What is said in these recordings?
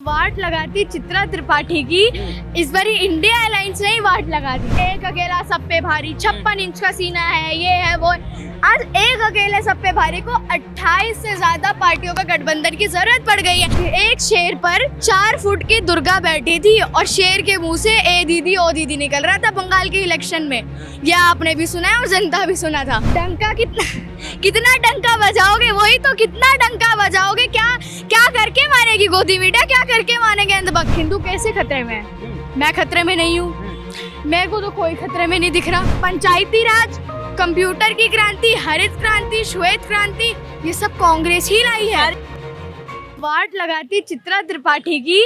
वाट लगाती चित्रा त्रिपाठी की इस बारी इंडिया अलायंस ने ही वाट लगा दी। एक अकेला सब पे भारी, 56 इंच का सीना है, ये है वो। आज एक अकेले सब पे भारी को 28 से ज्यादा पार्टियों का गठबंधन की जरूरत पड़ गई है। एक शेर पर 4 फुट की दुर्गा बैठी थी और शेर के मुंह से ए दीदी ओ दीदी निकल रहा था बंगाल के इलेक्शन में। यह आपने भी सुना है और जनता भी सुना था। डंका कितना डंका बजाओगे, वही तो, कितना डंका बजाओगे। क्या करके मारेगी गोदी मीडिया, क्या करके मारेंगे अंधभक्त। हिंदू कैसे खतरे में है? मैं खतरे में नहीं हूँ, मेरे को तो कोई खतरे में नहीं दिख रहा। पंचायती राज, कंप्यूटर की क्रांति, हरित क्रांति, श्वेत क्रांति, ये सब कांग्रेस ही लाई है। वाट लगाती चित्रा त्रिपाठी की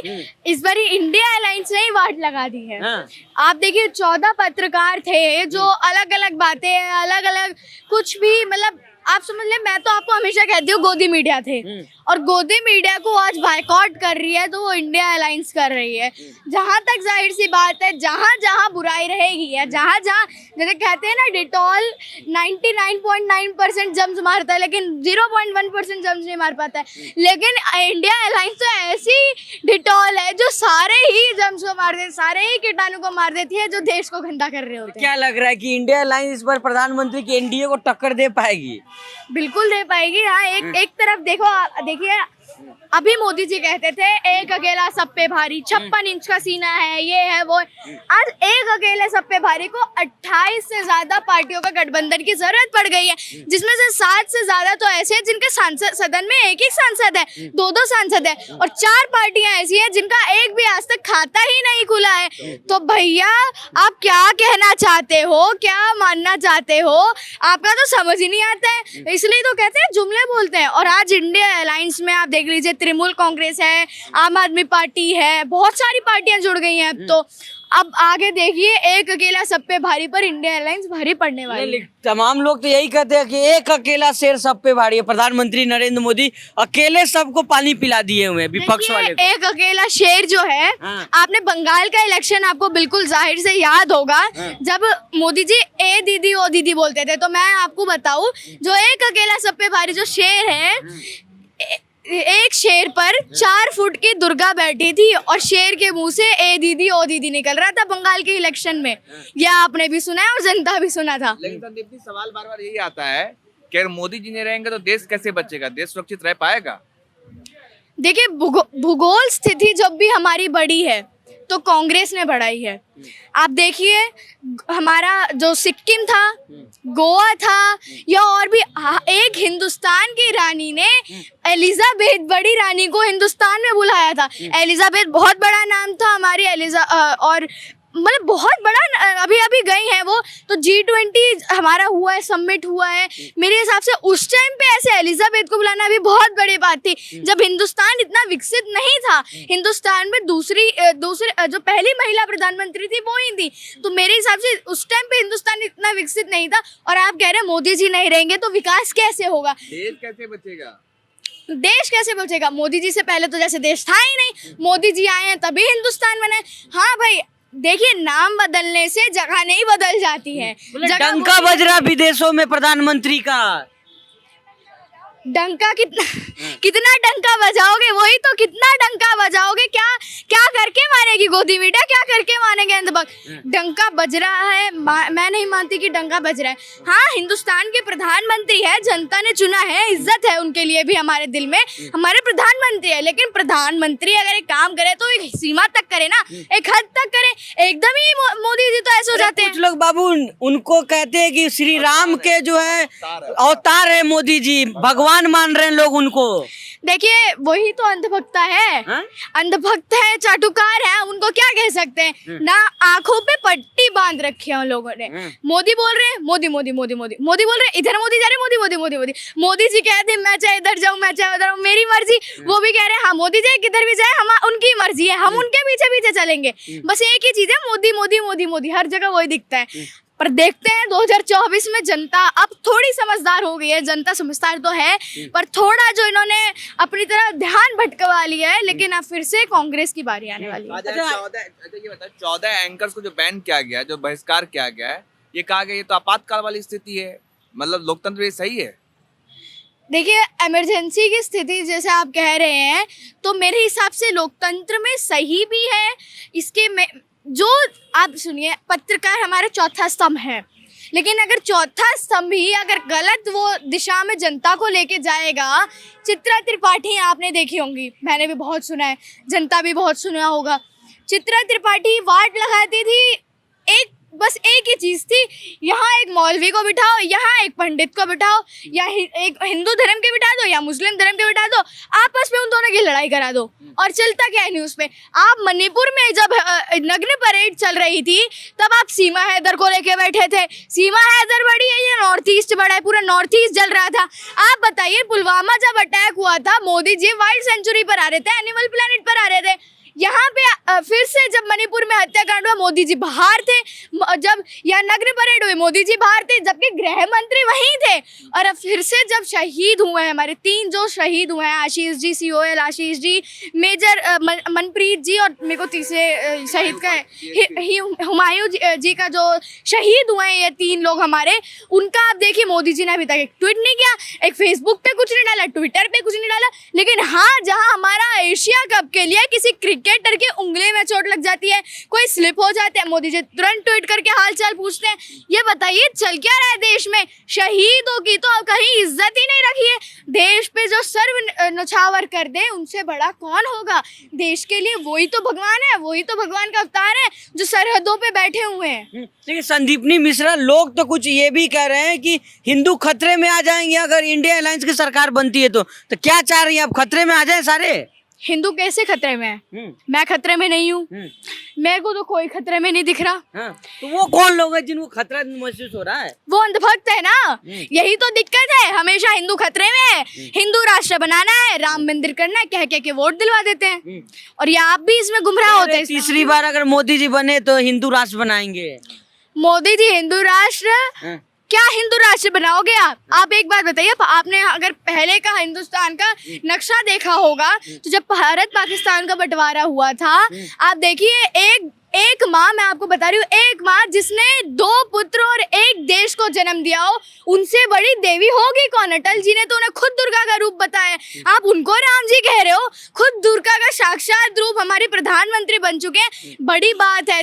इस बारी इंडिया अलायंस ने ही वाट लगा दी है। आप देखिए 14 पत्रकार थे जो अलग अलग बातें, अलग अलग कुछ भी, मतलब आप समझ ले। मैं तो आपको हमेशा कहती हूँ गोदी मीडिया थे, और गोदी मीडिया को आज बायकॉट कर रही है तो वो इंडिया अलायंस कर रही है। जहाँ तक जाहिर सी बात है, जहाँ जहाँ बुराई रहेगी या जहाँ जहाँ, जैसे कहते हैं ना, डिटॉल 99.9% जम्स मारता है लेकिन 0.1% जम्स नहीं मार पाता है। लेकिन इंडिया अलायंस तो ऐसी डिटॉल है जो सारे ही जम्स को मार देती, सारे ही कीटाणु को मार देती है जो देश को गंदा कर रहे होते हैं। क्या लग रहा है कि इंडिया अलायंस इस बार प्रधानमंत्री की एनडीए को टक्कर दे पाएगी? बिल्कुल दे पाएगी। हाँ, एक तरफ देखिए अभी मोदी जी कहते थे एक अकेला सब पे भारी, 56 इंच का सीना है, ये है वो। आज एक अकेले सब पे भारी को 28 से ज्यादा पार्टियों का गठबंधन की जरूरत पड़ गई है, जिसमें से 7 से ज्यादा तो ऐसे हैं जिनके सांसद, सदन में एक ही सांसद है, 2 सांसद है, और 4 पार्टियां ऐसी हैं जिनका एक भी आज तक खाता ही नहीं खुला है। तो भैया आप क्या कहना चाहते हो, क्या मानना चाहते हो, आपका तो समझ ही नहीं आता है। इसलिए तो कहते हैं जुमले बोलते हैं। और आज इंडिया अलायंस में आप देख लीजिए, तृणमूल कांग्रेस है, आम आदमी पार्टी है, बहुत सारी पार्टियां जुड़ गई हैं अब तो। अब आगे देखिए एक अकेला सब पे भारी पर इंडिया अलायंस भारी पड़ने वाली है। तमाम लोग तो यही कहते हैं कि एक अकेला शेर सब पे भारी है। प्रधानमंत्री नरेंद्र मोदी अकेले सबको पानी पिला दिए हुए हैं, विपक्ष वाले को। एक अकेला शेर जो है, आपने बंगाल का इलेक्शन आपको बिल्कुल जाहिर से याद होगा, जब मोदी जी ए दीदी ओ दीदी बोलते थे। तो मैं आपको बताऊं, जो एक अकेला सब पे भारी जो शेर है, एक शेर पर 4 फुट की दुर्गा बैठी थी और शेर के मुंह से ए दीदी ओ दीदी निकल रहा था बंगाल के इलेक्शन में। यह आपने भी सुना है और जनता भी सुना था। लेकिन संदीप जी, सवाल बार बार यही आता है कि अगर मोदी जी नहीं रहेंगे तो देश कैसे बचेगा, देश सुरक्षित रह पाएगा? देखिए भूगोल स्थिति जब भी हमारी बड़ी है तो कांग्रेस ने बढ़ाई है। आप देखिए हमारा जो सिक्किम था, गोवा था, या और भी एक हिंदुस्तान की रानी ने एलिजाबेथ, बड़ी रानी को हिंदुस्तान में बुलाया था। एलिजाबेथ बहुत बड़ा नाम था हमारी और मतलब बहुत बड़ा, अभी अभी गई है वो। तो G20 हमारा हुआ है, समिट हुआ है। मेरे हिसाब से उस टाइम पे ऐसे एलिजाबेथ को बुलाना भी बहुत बड़ी बात थी, जब हिंदुस्तान इतना विकसित नहीं था। हिंदुस्तान में दूसरी जो पहली महिला प्रधानमंत्री थी वो ही थी। तो मेरे हिसाब से उस टाइम पे हिंदुस्तान इतना विकसित नहीं था। और आप कह रहे हैं मोदी जी नहीं रहेंगे तो विकास कैसे होगा, देश कैसे बचेगा? देश कैसे बचेगा? मोदी जी से पहले तो जैसे देश था ही नहीं, मोदी जी आए हैं तभी हिंदुस्तान बने। हाँ भाई, देखिए नाम बदलने से जगह नहीं बदल जाती है। डंका बज रहा विदेशों में प्रधानमंत्री का। डंका कितना डंका बजाओगे, वही तो, कितना डंका बजाओगे। क्या करके मारेगी गोदी मीडिया, क्या करके मारेंगे अंधभक्त। डंका बज रहा है, मैं नहीं मानती कि डंका बज रहा है। हाँ, हिंदुस्तान के प्रधानमंत्री है, जनता ने चुना है, इज्जत है उनके लिए भी हमारे दिल में, हमारे प्रधानमंत्री है। लेकिन प्रधानमंत्री अगर एक काम करे तो एक सीमा तक करे ना, एक हद तक करे। एकदम ही मोदी जी तो ऐसे हो जाते हैं। कुछ लोग बाबू उनको कहते हैं कि श्री राम के जो है अवतार है मोदी जी, भगवान मान रहे हैं लोग उनको। देखिए वही तो अंधभक्ता है, अंधभक्त है, चाटुकार है, उनको क्या कह सकते हैं ना। आंखों पे पट्टी बांध रखी है उन लोगों ने। मोदी बोल रहे हैं, मोदी मोदी मोदी मोदी मोदी बोल रहे हैं, इधर मोदी जा रहे, मोदी मोदी मोदी मोदी। मोदी जी कहते हैं मैं चाहे इधर जाऊं, मैं चाहे उधर, मेरी मर्जी। वो भी कह रहे हैं हाँ मोदी जी किधर भी जाए, हम उनकी मर्जी है, हम उनके पीछे पीछे चलेंगे। बस एक ही चीज है, मोदी मोदी मोदी मोदी, हर जगह वही दिखता है। पर देखते हैं 2024 में जनता अब थोड़ी समझदार हो गई है। जनता समझदार तो है, पर थोड़ा जो इन्होंने अपनी तरह ध्यान भटकवा लिया है। लेकिन अब फिर से कांग्रेस की बारी आने वाली है। 14 एंकर्स को जो बैन किया गया है, जो बहिष्कार किया गया है, ये कहा गया ये तो आपातकाल वाली स्थिति है, मतलब लोकतंत्र ये सही है? देखिए, इमरजेंसी की स्थिति जैसे आप कह रहे हैं, तो मेरे हिसाब से लोकतंत्र में सही भी है। इसके में जो आप सुनिए, पत्रकार हमारा चौथा स्तंभ है, लेकिन अगर चौथा स्तंभ ही अगर गलत वो दिशा में जनता को लेके जाएगा। चित्रा त्रिपाठी आपने देखी होंगी, मैंने भी बहुत सुना है, जनता भी बहुत सुना होगा। चित्रा त्रिपाठी वार्ड लगाती थी, बस एक ही चीज़ थी, यहाँ एक मौलवी को बिठाओ, यहाँ एक पंडित को बिठाओ, या एक हिंदू धर्म के बिठा दो या मुस्लिम धर्म के बिठा दो, आपस में उन दोनों की लड़ाई करा दो। और चलता क्या है न्यूज़ पे। आप मणिपुर में जब नग्न परेड चल रही थी, तब आप सीमा हैदर को लेके बैठे थे। सीमा हैदर बड़ी है या नॉर्थ ईस्ट बड़ा है? पूरा नॉर्थ ईस्ट जल रहा था। आप बताइए, पुलवामा जब अटैक हुआ था, मोदी जी वाइल्ड सेंचुरी पर आ रहे थे, एनिमल प्लेनेट पर आ रहे थे। यहाँ पे फिर से जब मणिपुर में हत्याकांड हुआ, मोदी जी बाहर थे। जब यहाँ नग्न परेड हुई, मोदी जी बाहर थे, जबकि गृह मंत्री वहीं थे। और अब फिर से जब शहीद हुए हैं हमारे 3 जो शहीद हुए हैं, आशीष जी, COL आशीष जी, मेजर मनप्रीत जी, और मेरे को तीसरे शहीद का हुमायूं जी का जो शहीद हुए हैं, ये 3 लोग हमारे, उनका आप देखिए मोदी जी ने अभी तक एक ट्वीट नहीं किया, एक फेसबुक पे कुछ नहीं डाला, ट्विटर पे कुछ नहीं डाला। लेकिन हाँ, जहाँ हमारा एशिया कप के लिए किसी क्रिकेटर के उंगली में चोट लग जाती है, कोई स्लिप हो जाते हैं, मोदी जी तुरंत ट्वीट करके हालचाल पूछते हैं। ये बताइए चल क्या रहा है देश में? शहीदों की तो कहीं इज्जत ही नहीं रखी है। देश पे जो सर्व नछावर कर दे, उनसे बड़ा कौन होगा देश के लिए? वही तो भगवान है, वही तो भगवान का अवतार है, जो सरहदों पे बैठे हुए हैं। लेकिन संदीपनी मिश्रा, लोग तो कुछ ये भी कह रहे हैं कि हिंदू खतरे में आ जाएंगे अगर इंडिया अलायंस की सरकार बनती है तो क्या चाह रही है आप? खतरे में आ जाए सारे? हिंदू कैसे खतरे में है? मैं खतरे में नहीं हूँ, मेरे को तो कोई खतरे में नहीं दिख रहा। हाँ, तो वो कौन लोग हैं जिनको खतरा महसूस हो रहा है? वो अंधभक्त है ना, यही तो दिक्कत है। हमेशा हिंदू खतरे में है, हिंदू राष्ट्र बनाना है, राम मंदिर करना है, कह के वोट दिलवा देते हैं। और ये आप भी इसमें गुमराह होते हैं। तीसरी बार अगर मोदी जी बने तो हिंदू राष्ट्र बनाएंगे। मोदी जी हिंदू राष्ट्र क्या हिंदू राष्ट्र बनाओगे आप एक बात बताइए, आपने अगर पहले का हिंदुस्तान का नक्शा देखा होगा, तो जब भारत पाकिस्तान का बंटवारा हुआ था, आप देखिए एक माँ, मैं आपको बता रही हूँ, एक माँ जिसने 2 पुत्र और एक देश को जन्म दिया हो, उनसे बड़ी देवी होगी कौन? अटल जी ने तो उन्हें खुद दुर्गा का रूप बताया। आप उनको राम जी कह रहे हो? खुद दुर्गा का साक्षात रूप हमारे प्रधानमंत्री बन चुके हैं। बड़ी बात है।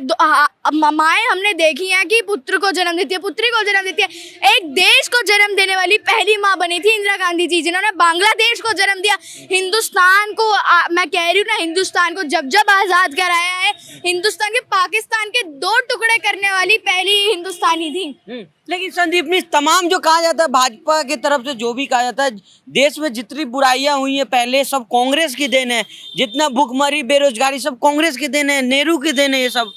माएँ हमने देखी हैं कि पुत्र को जन्म देती है, पुत्री को जन्म देती है। एक देश को जन्म देने वाली पहली माँ बनी थी इंदिरा गांधी जी, जिन्होंने बांग्लादेश को जन्म दिया। हिंदुस्तान को मैं कह रही हूँ ना, हिंदुस्तान को जब आज़ाद कराया है, हिंदुस्तान पाकिस्तान के 2 टुकड़े करने वाली पहली हिंदुस्तानी थी। लेकिन संदीप ने तमाम जो कहा जाता है भाजपा की तरफ से, जो भी कहा जाता है, देश में जितनी बुराइयां हुई है पहले, सब कांग्रेस की देन है। जितना भूखमरी, बेरोजगारी, सब कांग्रेस की देन है, नेहरू की देन है। ये सब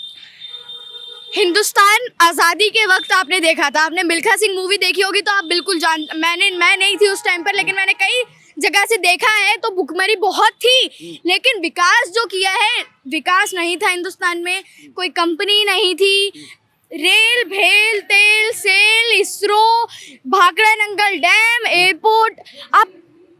हिंदुस्तान आज़ादी के वक्त आपने देखा था, आपने मिल्खा सिंह मूवी देखी होगी तो आप बिल्कुल मैं नहीं थी उस टाइम पर, लेकिन मैंने कई जगह से देखा है, तो भुखमरी बहुत थी। लेकिन विकास जो किया है, विकास नहीं था हिंदुस्तान में, कोई कंपनी नहीं थी। रेल, भेल, तेल, सेल, इसरो, भाखड़ा नंगल डैम, एयरपोर्ट, आप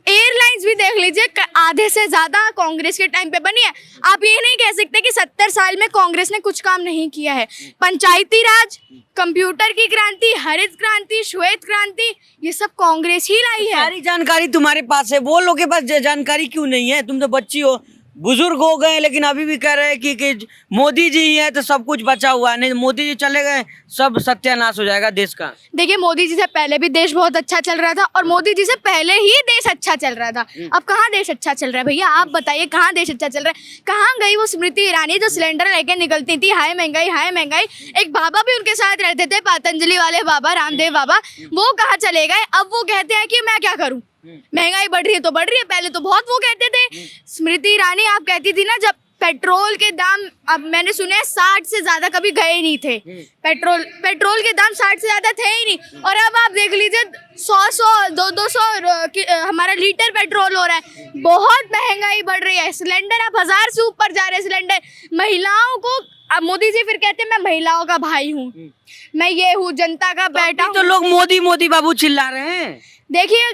एयरलाइंस भी देख लीजिए, आधे से ज़्यादा कांग्रेस के टाइम पे बनी है। आप ये नहीं कह सकते कि 70 साल में कांग्रेस ने कुछ काम नहीं किया है। पंचायती राज, कंप्यूटर की क्रांति, हरित क्रांति, श्वेत क्रांति, ये सब कांग्रेस ही लाई है। सारी जानकारी तुम्हारे पास है, वो लोग के पास जानकारी क्यों नहीं है? तुम तो बच्ची हो, बुजुर्ग हो गए, लेकिन अभी भी कह रहे हैं कि मोदी जी ही है तो सब कुछ बचा हुआ है, नहीं मोदी जी चले गए सब सत्यानाश हो जाएगा देश का। देखिए, मोदी जी से पहले भी देश बहुत अच्छा चल रहा था, और मोदी जी से पहले ही देश अच्छा चल रहा था। अब कहाँ देश अच्छा चल रहा है भैया? आप बताइए, कहाँ देश अच्छा चल रहा है? कहाँ गई वो स्मृति ईरानी जो सिलेंडर लेके निकलती थी, हाय महंगाई हाय महंगाई? एक बाबा भी उनके साथ रहते थे, पतंजलि वाले बाबा, रामदेव बाबा, वो कहाँ चले गए? अब वो कहते हैं कि मैं क्या करूँ, महंगाई बढ़ रही है तो बढ़ रही है। पहले तो बहुत वो कहते थे। स्मृति ईरानी आप कहती थी ना, जब पेट्रोल के दाम, अब मैंने सुना है 60 से ज्यादा कभी गए नहीं थे, पेट्रोल के दाम 60 से ज्यादा थे ही नहीं। और अब आप देख लीजिए 100 200 हमारा लीटर पेट्रोल हो रहा है। बहुत महंगाई बढ़ रही है। सिलेंडर आप 1000 से ऊपर जा रहे हैं सिलेंडर। महिलाओं को अब मोदी जी फिर कहते हैं मैं महिलाओं का भाई हूँ, मैं ये हूँ, जनता का बेटा हूँ। तो लोग मोदी मोदी बाबू चिल्ला रहे हैं। देखिए,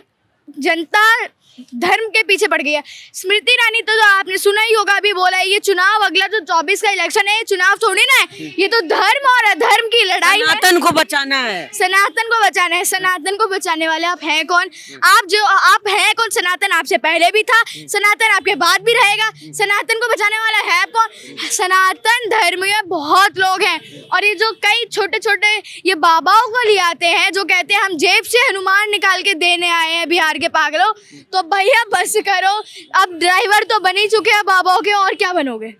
जनता धर्म के पीछे पड़ गई है। स्मृति ईरानी तो आपने सुना ही होगा, अभी बोला है ये चुनाव अगला जो 24 का इलेक्शन है, ये चुनाव थोड़ी ना है, ये तो धर्म और अधर्म की लड़ाई है। सनातन को बचाना है। सनातन को बचाना है। सनातन को बचाने वाले आप हैं कौन? आप हैं कौन? सनातन आपसे पहले भी था, सनातन आपके बाद भी रहेगा। सनातन को बचाने वाला है कौन? सनातन धर्म में बहुत लोग हैं, और ये जो कई छोटे छोटे ये बाबाओं को ले आते हैं जो कहते हैं हम जेब से हनुमान निकाल के देने आए हैं बिहार के पागलों, तो भैया बस करो, अब ड्राइवर तो बन ही चुके हैं बाबाओं के, और क्या बनोगे।